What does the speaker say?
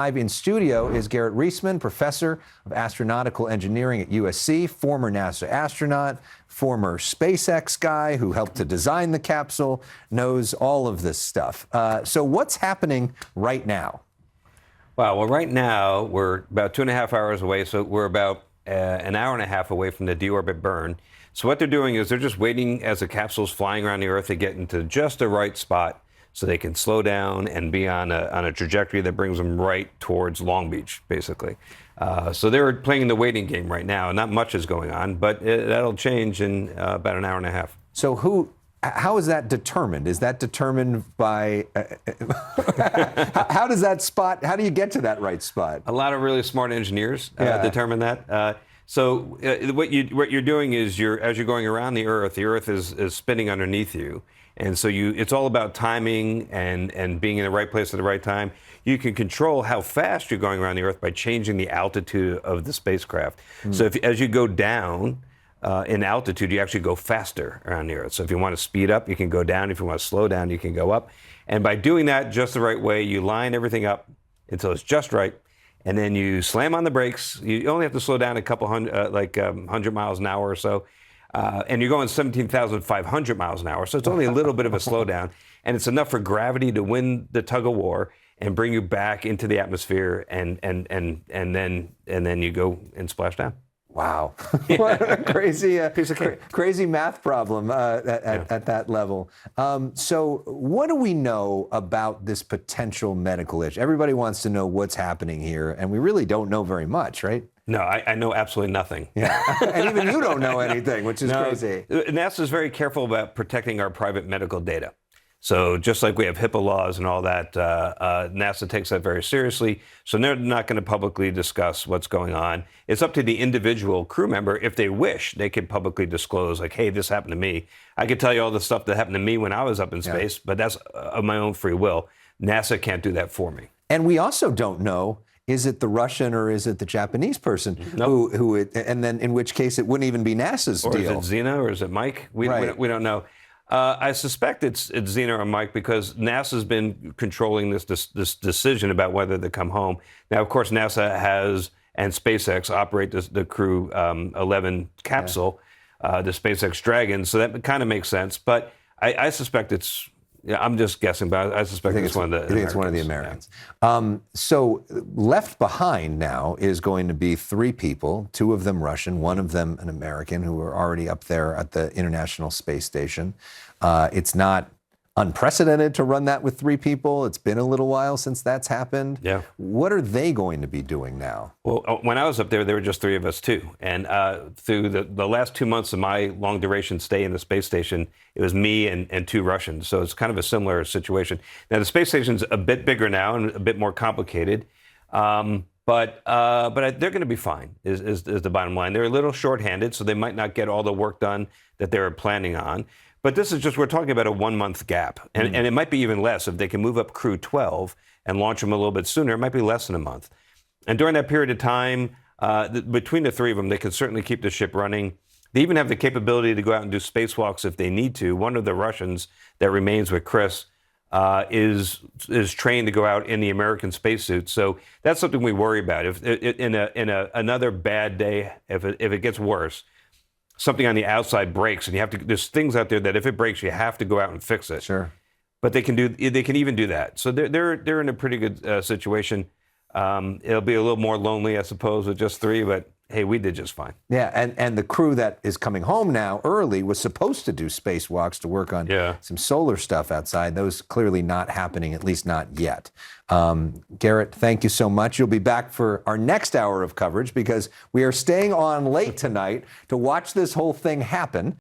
Live in studio is Garrett Reisman, professor of astronautical engineering at USC, former NASA astronaut, former SpaceX guy who helped to design the capsule, knows all of this stuff. So what's happening right now? Well, right now we're about 2.5 hours away, so we're about an hour and a half away from the deorbit burn. So what they're doing is they're just waiting as the capsule's flying around the Earth to get into just the right spot so they can slow down and be on a trajectory that brings them right towards Long Beach, basically. So they're playing the waiting game right now. Not much is going on, but that'll change in about an hour and a half. So how is that determined? Is that determined by, how does that spot, how do you get to that right spot? A lot of really smart engineers determine that. So what you're doing is as you're going around the Earth is spinning underneath you. And so it's all about timing and being in the right place at the right time. You can control how fast you're going around the Earth by changing the altitude of the spacecraft. So as you go down in altitude, you actually go faster around the Earth. So if you want to speed up, you can go down. If you want to slow down, you can go up. And by doing that just the right way, you line everything up until it's just right. And then you slam on the brakes. You only have to slow down a couple hundred, 100 miles an hour or so. And you're going 17,500 miles an hour, so it's only a little bit of a slowdown, and it's enough for gravity to win the tug of war and bring you back into the atmosphere, and then you go and splash down. Wow, what a crazy piece of cake. Crazy math problem at that level. So what do we know about this potential medical issue? Everybody wants to know what's happening here, and we really don't know very much, right? No, I know absolutely nothing. Yeah, and even you don't know anything, which is crazy. NASA is very careful about protecting our private medical data. So just like we have HIPAA laws and all that, NASA takes that very seriously. So they're not going to publicly discuss what's going on. It's up to the individual crew member. If they wish, they can publicly disclose, like, hey, this happened to me. I could tell you all the stuff that happened to me when I was up in space, but that's of my own free will. NASA can't do that for me. And we also don't know, is it the Russian or is it the Japanese person and then in which case it wouldn't even be NASA's deal. Or is it Zena or is it Mike? We don't know. I suspect it's Zena or Mike because NASA's been controlling this decision about whether to come home. Now, of course, NASA has and SpaceX operate the Crew 11 capsule, the SpaceX Dragon, so that kind of makes sense. But I suspect it's. Yeah, I'm just guessing, but I suspect it's one of the Americans. I think it's one of the Americans. So left behind now is going to be 3 people, 2 of them Russian, 1 of them an American, who are already up there at the International Space Station. It's not unprecedented to run that with 3 people. It's been a little while since that's happened. Yeah. What are they going to be doing now? Well, when I was up there were just 3 of us too. And through the last 2 months of my long duration stay in the space station, it was me and 2 Russians. So it's kind of a similar situation. Now the space station's a bit bigger now and a bit more complicated. But they're going to be fine, is the bottom line. They're a little shorthanded, so they might not get all the work done that they were planning on. But this is just, we're talking about a 1-month gap. And it might be even less if they can move up Crew 12 and launch them a little bit sooner. It might be less than a month. And during that period of time, between the 3 of them, they can certainly keep the ship running. They even have the capability to go out and do spacewalks if they need to. One of the Russians that remains with Chris is trained to go out in the American spacesuit. So that's something we worry about. If in another bad day, if it gets worse, something on the outside breaks, and there's things out there that if it breaks, you have to go out and fix it. Sure. But they can even do that. So they're in a pretty good situation. It'll be a little more lonely, I suppose, with just 3, but hey, we did just fine. Yeah, and the crew that is coming home now early was supposed to do spacewalks to work on some solar stuff outside. Those clearly not happening, at least not yet. Garrett, thank you so much. You'll be back for our next hour of coverage because we are staying on late tonight to watch this whole thing happen.